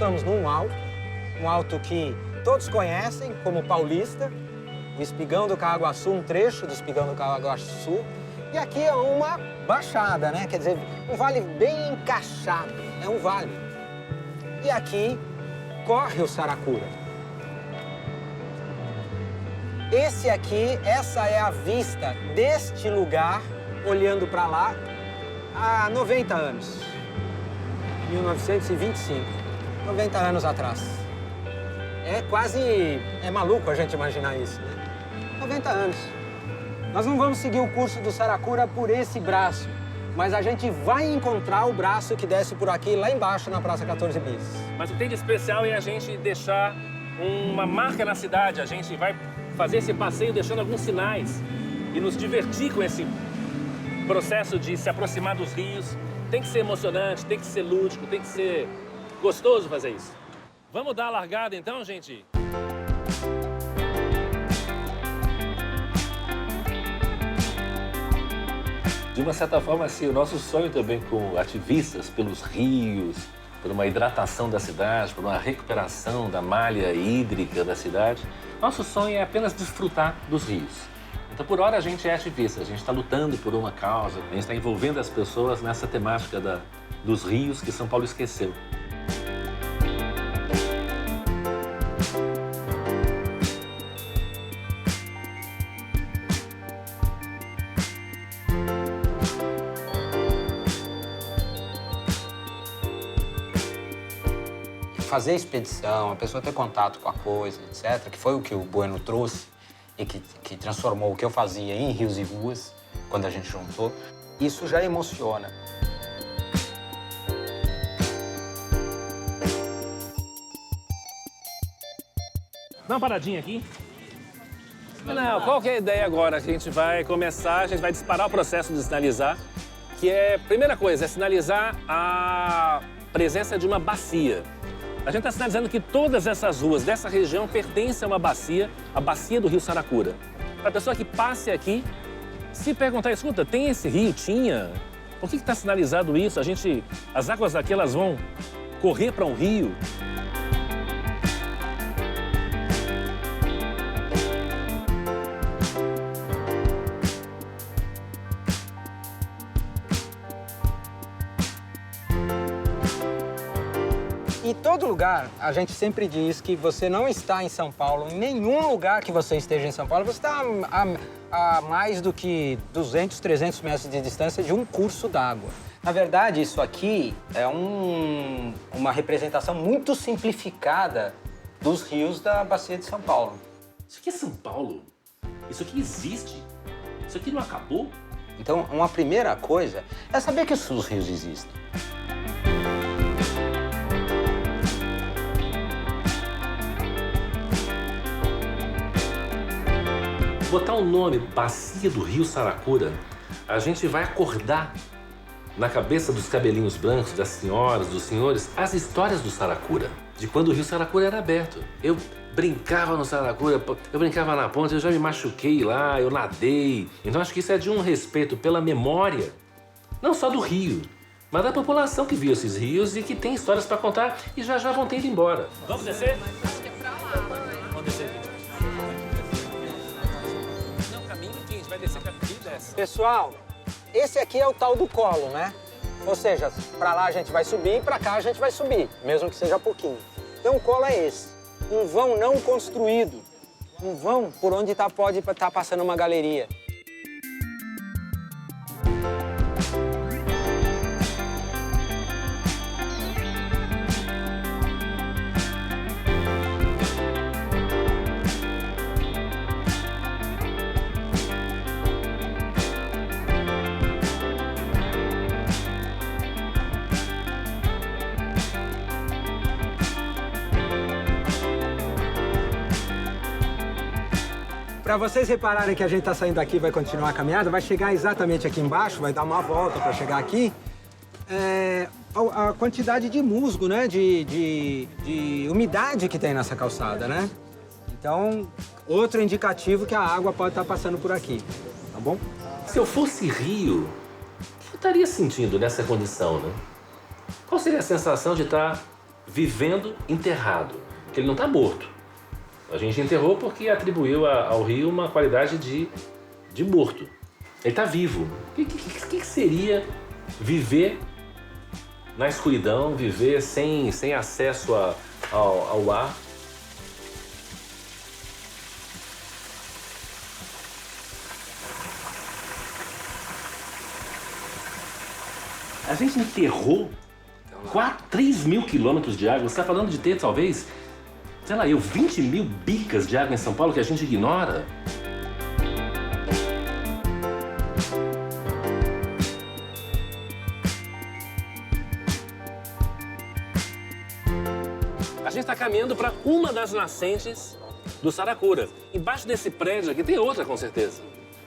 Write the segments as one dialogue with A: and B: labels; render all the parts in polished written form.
A: estamos num um alto que todos conhecem como Paulista, o Espigão do Carraguaçu, um trecho do Espigão do Carraguaçu. E aqui é uma baixada, né? Quer dizer, um vale bem encaixado, é um vale. E aqui corre o Saracura. Esse aqui, essa é a vista deste lugar, olhando para lá, há 90 anos. 1925, 90 anos atrás. É maluco a gente imaginar isso, né? 90 anos. Nós não vamos seguir o curso do Saracura por esse braço, mas a gente vai encontrar o braço que desce por aqui, lá embaixo, na Praça 14 Bis.
B: Mas o que tem de especial é a gente deixar uma marca na cidade. A gente vai fazer esse passeio deixando alguns sinais e nos divertir com esse processo de se aproximar dos rios. Tem que ser emocionante, tem que ser lúdico, tem que ser gostoso fazer isso. Vamos dar a largada então, gente? De uma certa forma, assim, o nosso sonho também com ativistas pelos rios, por uma hidratação da cidade, por uma recuperação da malha hídrica da cidade, nosso sonho é apenas desfrutar dos rios. Então, por hora, a gente é ativista, a gente está lutando por uma causa, a gente está envolvendo as pessoas nessa temática dos rios que São Paulo esqueceu.
A: Fazer expedição, a pessoa ter contato com a coisa, etc., que foi o que o Bueno trouxe e que transformou o que eu fazia em rios e ruas, quando a gente juntou, isso já emociona.
B: Dá uma paradinha aqui. Não, qual que é a ideia agora? A gente vai disparar o processo de sinalizar, que é, primeira coisa, é sinalizar a presença de uma bacia. A gente está sinalizando que todas essas ruas dessa região pertencem a uma bacia, a bacia do Rio Saracura. Para a pessoa que passe aqui, se perguntar, escuta, tem esse rio? Tinha? Por que está sinalizado isso? As águas daqui, elas vão correr para um rio?
A: Em todo lugar, a gente sempre diz que você não está em São Paulo, em nenhum lugar que você esteja em São Paulo, você está a mais do que 200, 300 metros de distância de um curso d'água. Na verdade, isso aqui é uma representação muito simplificada dos rios da Bacia de São Paulo.
B: Isso aqui é São Paulo? Isso aqui existe? Isso aqui não acabou?
A: Então, uma primeira coisa é saber que os rios existem.
B: Botar o nome Bacia do Rio Saracura, a gente vai acordar na cabeça dos cabelinhos brancos, das senhoras, dos senhores, as histórias do Saracura, de quando o Rio Saracura era aberto. Eu brincava no Saracura, eu brincava na ponte, eu já me machuquei lá, eu nadei. Então acho que isso é de um respeito pela memória, não só do rio, mas da população que viu esses rios e que tem histórias para contar e já vão ter ido embora. Vamos descer?
C: Acho que é pra lá, mãe.
B: Vamos descer aqui.
A: Pessoal, esse aqui é o tal do colo, né? Ou seja, para lá a gente vai subir, para cá a gente vai subir, mesmo que seja pouquinho. Então o colo é esse, um vão não construído, um vão por onde pode estar passando uma galeria. Para vocês repararem que a gente está saindo daqui e vai continuar a caminhada, vai chegar exatamente aqui embaixo, vai dar uma volta para chegar aqui. A quantidade de musgo, né, de umidade que tem nessa calçada, né? Então, outro indicativo que a água pode estar passando por aqui, tá bom?
B: Se eu fosse rio, o que eu estaria sentindo nessa condição, né? Qual seria a sensação de estar vivendo enterrado, que ele não está morto. A gente enterrou porque atribuiu ao rio uma qualidade de morto. Ele está vivo. O que seria viver na escuridão, viver sem acesso ao ar? A gente enterrou 3 mil quilômetros de água. Você está falando de ter, talvez, sei lá, 20 mil bicas de água em São Paulo que a gente ignora. A gente está caminhando para uma das nascentes do Saracura. Embaixo desse prédio aqui tem outra, com certeza.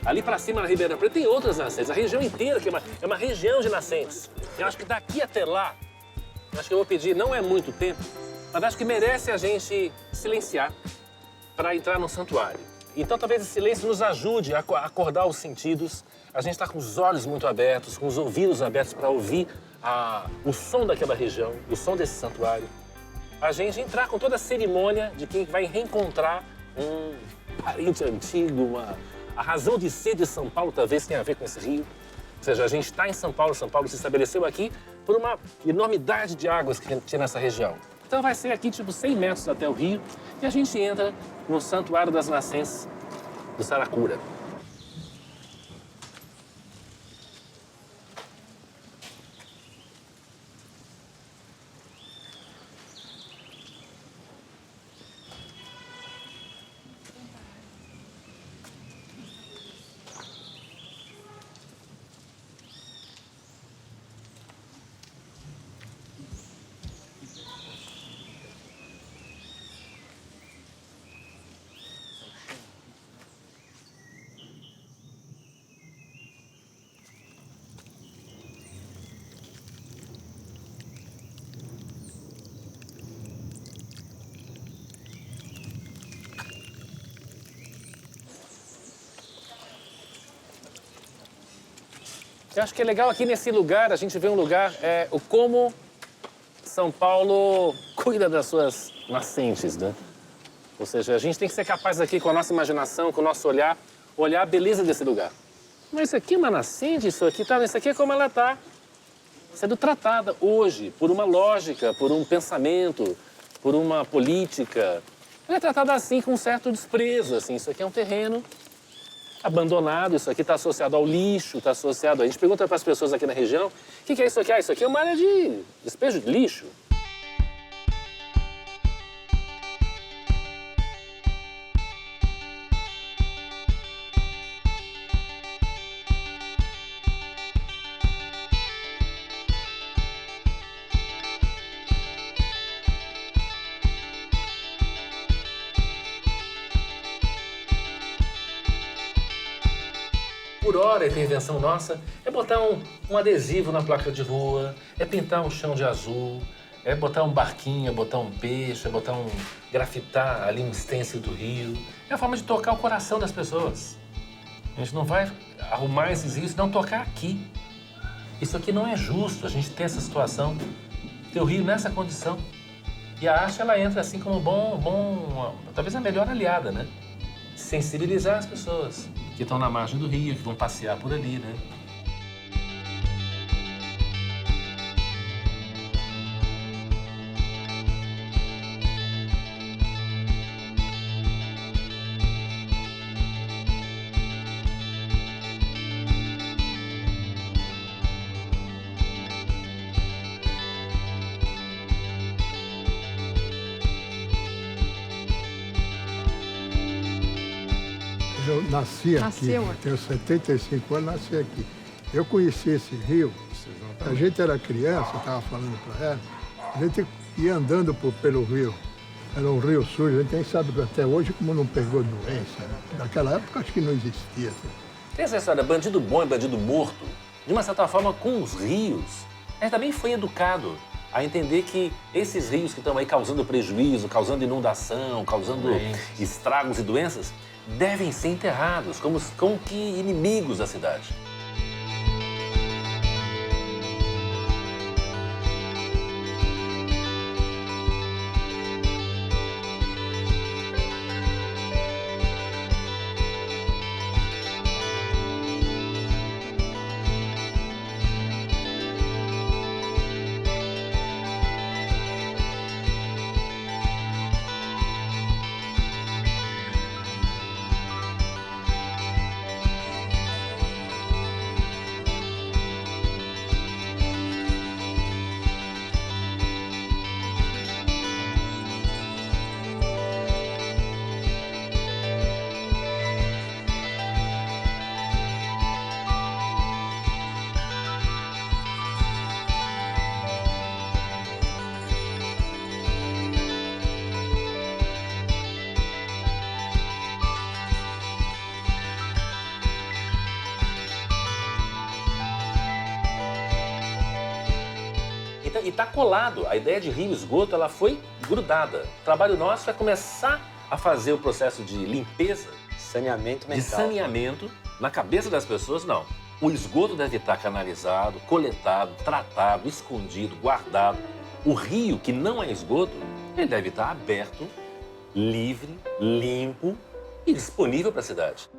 B: Ali para cima, na Ribeirão Preto, tem outras nascentes. A região inteira que é uma região de nascentes. Eu acho que daqui até lá, acho que eu vou pedir, não é muito tempo, mas acho que merece a gente silenciar para entrar no santuário. Então talvez esse silêncio nos ajude a acordar os sentidos. A gente está com os olhos muito abertos, com os ouvidos abertos para ouvir o som daquela região, o som desse santuário. A gente entrar com toda a cerimônia de quem vai reencontrar um parente antigo, a razão de ser de São Paulo talvez tenha a ver com esse rio. Ou seja, a gente está em São Paulo se estabeleceu aqui por uma enormidade de águas que tinha nessa região. Então vai ser aqui tipo 100 metros até o rio e a gente entra no Santuário das Nascentes do Saracura. Eu acho que é legal aqui nesse lugar, a gente vê um lugar, o como São Paulo cuida das suas nascentes, né? Ou seja, a gente tem que ser capaz aqui com a nossa imaginação, com o nosso olhar a beleza desse lugar. Mas isso aqui é uma nascente, isso aqui é como ela está sendo tratada hoje, por uma lógica, por um pensamento, por uma política. Ela é tratada assim, com um certo desprezo, assim, isso aqui é um terreno abandonado, isso aqui está associado ao lixo, está associado... A gente pergunta para as pessoas aqui na região, o que é isso aqui? Ah, isso aqui é uma área de despejo de lixo. Por hora, a intervenção nossa é botar um adesivo na placa de rua, é pintar um chão de azul, é botar um barquinho, é botar um peixe, é grafitar ali um stencil do rio. É a forma de tocar o coração das pessoas. A gente não vai arrumar esses rios e não tocar aqui. Isso aqui não é justo, a gente ter essa situação, ter o rio nessa condição. E a arte, ela entra assim como talvez a melhor aliada, né? Sensibilizar as pessoas que estão na margem do rio, que vão passear por ali, né?
C: Eu nasci aqui, tenho 75 anos, nasci aqui. Eu conheci esse rio, a gente era criança, estava falando para ela, a gente ia andando pelo rio. Era um rio sujo, a gente nem sabe até hoje como não pegou doença. Né? Naquela época acho que não existia.
B: Tem essa história, bandido bom e bandido morto, de uma certa forma com os rios. A gente também foi educado a entender que esses rios que estão aí causando prejuízo, causando inundação, causando estragos e doenças, devem ser enterrados como que inimigos da cidade. e está colado. A ideia de rio e esgoto, ela foi grudada. O trabalho nosso é começar a fazer o processo de limpeza,
A: Saneamento mental.
B: de saneamento na cabeça das pessoas, não. O esgoto deve estar canalizado, coletado, tratado, escondido, guardado. O rio, que não é esgoto, ele deve estar aberto, livre, limpo e disponível para a cidade.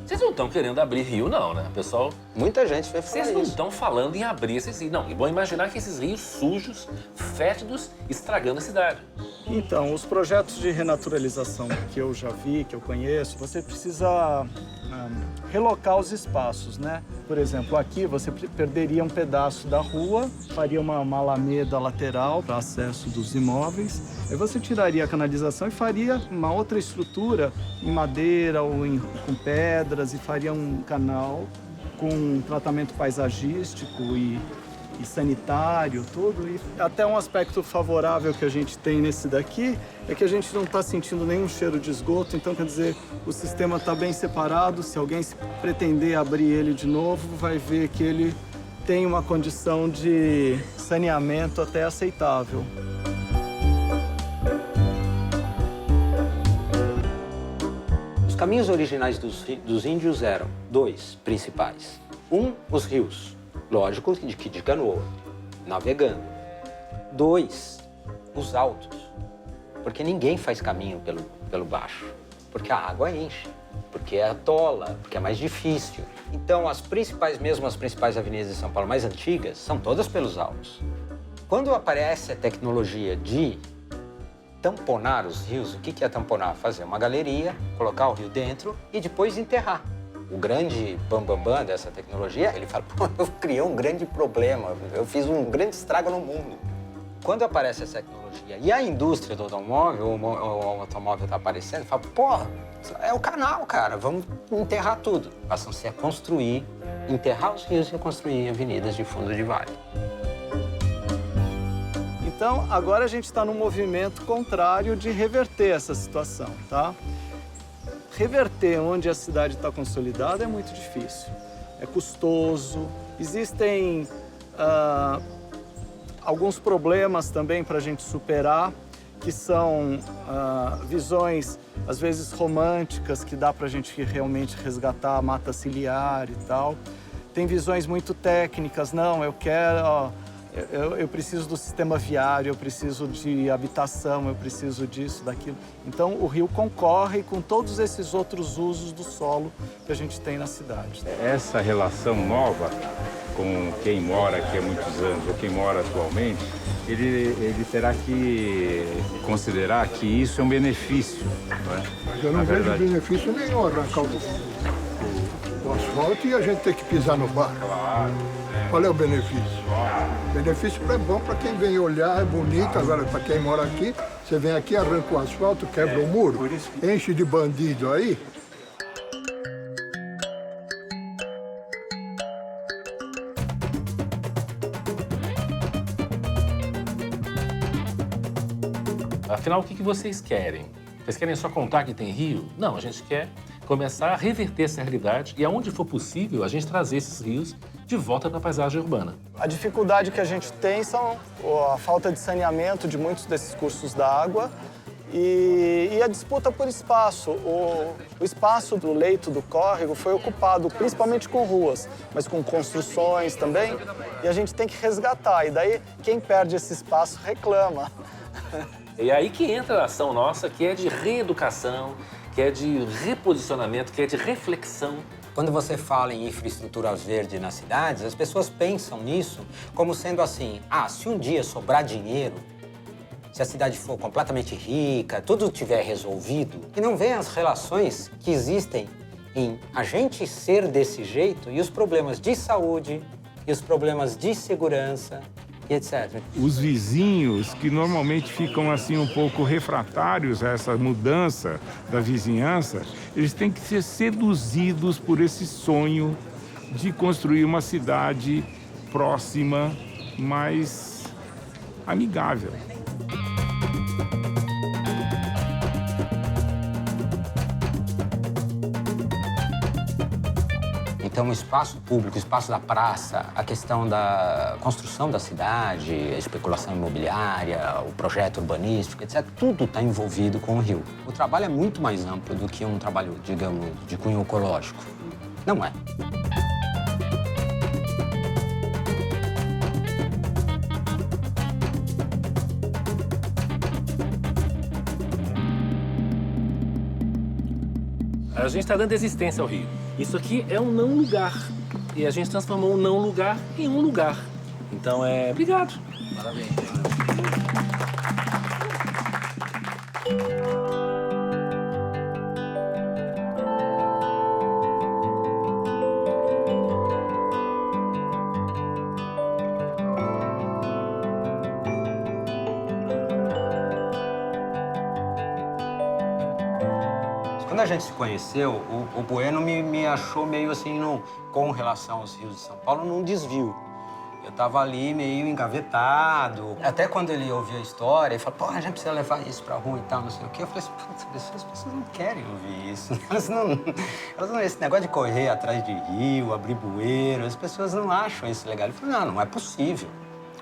B: Vocês não estão querendo abrir rio, não, né, pessoal?
A: Muita gente vai falar
B: Vocês não
A: isso.
B: estão falando em abrir esses rios. Não, e vão imaginar que esses rios sujos, fétidos, estragando a cidade.
D: Então, os projetos de renaturalização que eu já vi, que eu conheço, você precisa relocar os espaços, né? Por exemplo, aqui você perderia um pedaço da rua, faria uma alameda lateral para acesso dos imóveis, aí você tiraria a canalização e faria uma outra estrutura em madeira ou com pedras e faria um canal com tratamento paisagístico e sanitário, tudo. E até um aspecto favorável que a gente tem nesse daqui é que a gente não está sentindo nenhum cheiro de esgoto, então quer dizer, o sistema está bem separado. Se alguém pretender abrir ele de novo, vai ver que ele tem uma condição de saneamento até aceitável.
A: Os caminhos originais dos índios eram dois principais. Os rios. Lógico que de canoa, navegando. 2, os altos. Porque ninguém faz caminho pelo baixo. Porque a água enche, porque atola, porque é mais difícil. Então, as principais avenidas de São Paulo mais antigas são todas pelos altos. Quando aparece a tecnologia de tamponar os rios, o que é tamponar? Fazer uma galeria, colocar o rio dentro e depois enterrar. O grande bambambam dessa tecnologia, ele fala, pô, eu criei um grande problema, eu fiz um grande estrago no mundo. Quando aparece essa tecnologia e a indústria do automóvel, o automóvel está aparecendo, fala, pô, é o canal, cara, vamos enterrar tudo. Passam-se a construir, enterrar os rios e a construir avenidas de fundo de vale.
D: Então, agora a gente está num movimento contrário de reverter essa situação, tá? Reverter onde a cidade está consolidada é muito difícil, é custoso, existem alguns problemas também para a gente superar, que são visões, às vezes, românticas, que dá para a gente realmente resgatar a mata ciliar e tal. Tem visões muito técnicas, não, eu quero... Eu preciso do sistema viário, eu preciso de habitação, eu preciso disso, daquilo. Então, o rio concorre com todos esses outros usos do solo que a gente tem na cidade.
E: Essa relação nova com quem mora aqui há muitos anos ou quem mora atualmente, ele terá que considerar que isso é um benefício. Não é?
C: Mas eu não vejo benefício nenhum arrancar o asfalto e a gente ter que pisar no barro.
E: Claro.
C: Qual é o benefício? O benefício é bom para quem vem olhar, é bonito. Agora, para quem mora aqui, você vem aqui, arranca o asfalto, quebra o muro, enche de bandido aí.
B: Afinal, o que vocês querem? Vocês querem só contar que tem rio? Não, a gente quer começar a reverter essa realidade e, aonde for possível, a gente trazer esses rios de volta para a paisagem urbana.
D: A dificuldade que a gente tem são a falta de saneamento de muitos desses cursos d'água e a disputa por espaço. O espaço do leito do córrego foi ocupado principalmente com ruas, mas com construções também, e a gente tem que resgatar. E daí, quem perde esse espaço reclama.
B: E aí que entra a ação nossa, que é de reeducação, que é de reposicionamento, que é de reflexão.
A: Quando você fala em infraestrutura verde nas cidades, as pessoas pensam nisso como sendo assim, se um dia sobrar dinheiro, se a cidade for completamente rica, tudo estiver resolvido, e não vê as relações que existem em a gente ser desse jeito e os problemas de saúde e os problemas de segurança e etc.
E: Os vizinhos, que normalmente ficam assim um pouco refratários a essa mudança da vizinhança, eles têm que ser seduzidos por esse sonho de construir uma cidade próxima, mais amigável.
A: Então, o espaço público, o espaço da praça, a questão da construção da cidade, a especulação imobiliária, o projeto urbanístico, etc., tudo está envolvido com o rio. O trabalho é muito mais amplo do que um trabalho, digamos, de cunho ecológico. Não é.
B: A gente está dando existência ao rio. Isso aqui é um não lugar. E a gente transformou um não lugar em um lugar. Então, obrigado. Parabéns.
A: Quando a gente se conheceu, o Bueno me achou meio assim, com relação aos rios de São Paulo, num desvio. Eu estava ali meio engavetado. Até quando ele ouvia a história, ele falou, pô, a gente precisa levar isso pra rua e tal, não sei o quê. Eu falei assim, putz, as pessoas não querem ouvir isso. Elas não, esse negócio de correr atrás de rio, abrir bueiro, as pessoas não acham isso legal. Ele falou, não é possível.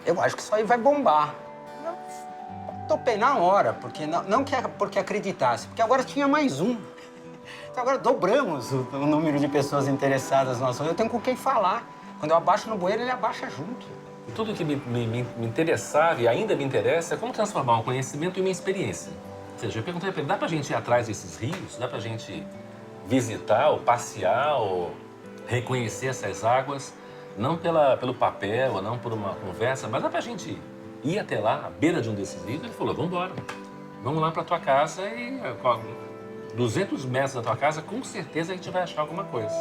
A: Eu acho que isso aí vai bombar. Eu topei na hora, porque porque acreditasse, porque agora tinha mais um. Então agora dobramos o número de pessoas interessadas no assunto. Eu tenho com quem falar. Quando eu abaixo no bueiro, ele abaixa junto.
B: Tudo que me interessava e ainda me interessa é como transformar um conhecimento em uma experiência. Ou seja, eu perguntei para ele, dá pra gente ir atrás desses rios? Dá pra gente visitar, ou passear, ou reconhecer essas águas? Não pelo papel, ou não por uma conversa, mas dá pra gente ir até lá, à beira de um desses rios? Ele falou, vamos embora. Vamos lá pra tua casa e 200 metros da tua casa, com certeza a gente vai achar alguma coisa.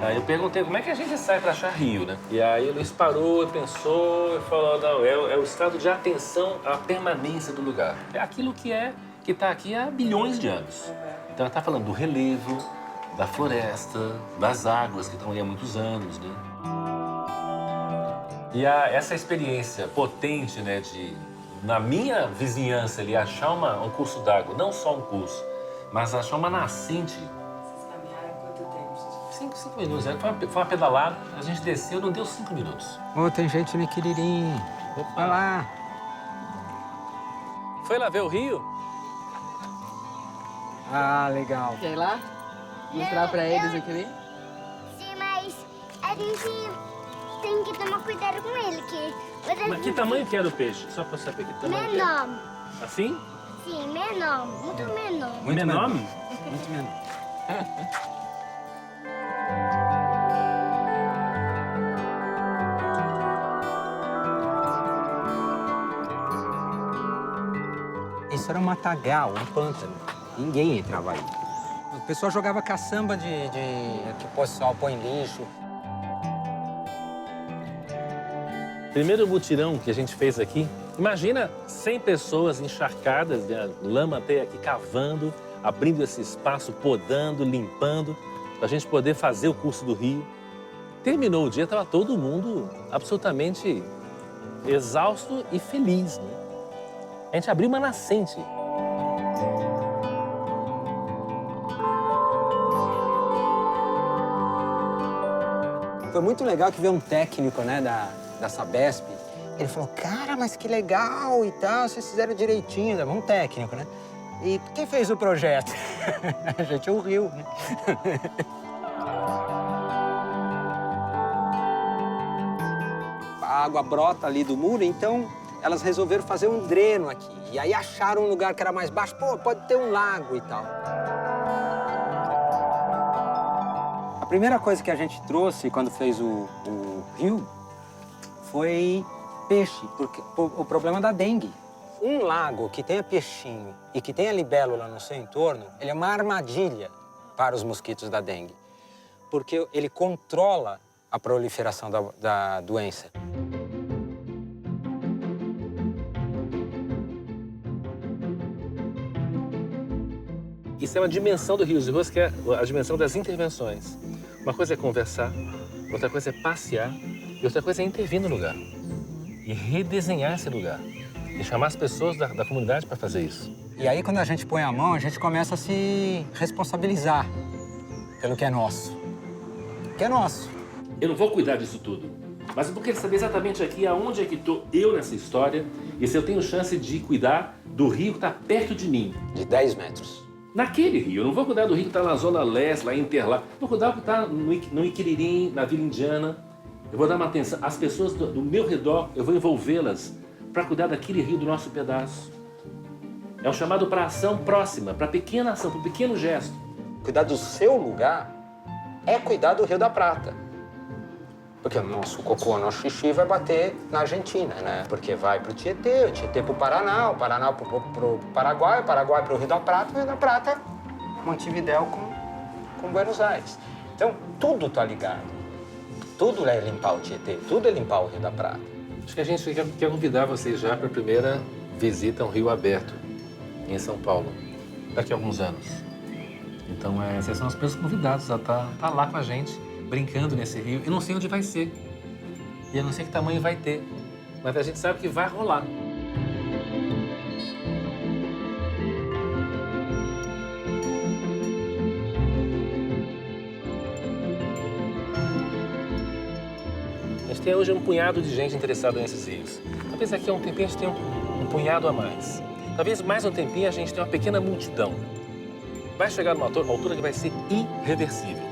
B: Aí eu perguntei como é que a gente sai para achar rio, né? E aí o Luiz parou, pensou e falou, não, é o estado de atenção à permanência do lugar. É aquilo que está aqui há bilhões de anos. Então ela está falando do relevo, da floresta, das águas que estão aí há muitos anos, né? E essa experiência potente, né, de, na minha vizinhança ali, achar um curso d'água, não só um curso, mas achar uma nascente. 5 minutos, foi uma pedalada, a gente desceu, não deu 5 minutos.
A: Ô, tem gente no Iquiririm. Vai lá.
B: Foi lá ver o rio?
A: Ah, legal.
F: Quer ir lá? Mostrar pra eles aqui?
G: Sim, mas a gente tem que tomar cuidado com ele,
B: Mas que tamanho que era o peixe? Só pra saber que tamanho que era.
G: Menor.
B: Assim?
G: Sim, menor. Muito menor.
B: Muito menor?
A: Muito menor. Isso era um matagal, um pântano. Ninguém entrava aí. O pessoal jogava caçamba que o pessoal põe lixo.
B: Primeiro mutirão que a gente fez aqui, imagina 100 pessoas encharcadas, né? Lama até aqui cavando, abrindo esse espaço, podando, limpando, para a gente poder fazer o curso do rio. Terminou o dia, estava todo mundo absolutamente exausto e feliz, né? A gente abriu uma nascente.
A: Foi muito legal que veio um técnico, né, da Sabesp. Ele falou, cara, mas que legal e tal, vocês fizeram direitinho, né? Um técnico, né? E quem fez o projeto? A gente, o rio, né? A água brota ali do muro, então elas resolveram fazer um dreno aqui. E aí acharam um lugar que era mais baixo, pô, pode ter um lago e tal. A primeira coisa que a gente trouxe quando fez o rio foi peixe, porque o problema da dengue. Um lago que tenha peixinho e que tenha libélula no seu entorno, ele é uma armadilha para os mosquitos da dengue, porque ele controla a proliferação da doença.
B: Isso é uma dimensão do Rios de Rosas, que é a dimensão das intervenções. Uma coisa é conversar, outra coisa é passear e outra coisa é intervir no lugar. e redesenhar esse lugar. E chamar as pessoas da comunidade para fazer isso.
A: E aí, quando a gente põe a mão, a gente começa a se responsabilizar pelo que é nosso. Que é nosso.
B: Eu não vou cuidar disso tudo, mas eu quero saber exatamente aqui aonde é que estou eu nessa história e se eu tenho chance de cuidar do rio que está perto de mim.
A: De 10 metros.
B: Naquele rio. Eu não vou cuidar do rio que está na Zona Leste, lá em Interlagos. Vou cuidar do que está no Iquiririm, na Vila Indiana. Eu vou dar uma atenção. As pessoas do meu redor, eu vou envolvê-las para cuidar daquele rio do nosso pedaço. É um chamado para ação próxima, para pequena ação, para um pequeno gesto.
A: Cuidar do seu lugar é cuidar do Rio da Prata. Porque o nosso cocô, o nosso xixi vai bater na Argentina, né? Porque vai pro Tietê, o Tietê pro Paraná, o Paraná pro Paraguai, o Paraguai pro Rio da Prata, o Rio da Prata, Montevidéu com Buenos Aires. Então, tudo tá ligado. Tudo é limpar o Tietê, tudo é limpar o Rio da Prata.
B: Acho que a gente quer convidar vocês já para a primeira visita a um rio aberto em São Paulo, daqui a alguns anos. Então, vocês são os primeiros convidados a estar lá com a gente, brincando nesse rio. Eu não sei onde vai ser, e eu não sei que tamanho vai ter, mas a gente sabe que vai rolar. A gente tem hoje um punhado de gente interessada nesses rios. Talvez daqui a um tempinho a gente tenha um punhado a mais. Talvez mais um tempinho a gente tenha uma pequena multidão. Vai chegar numa altura que vai ser irreversível.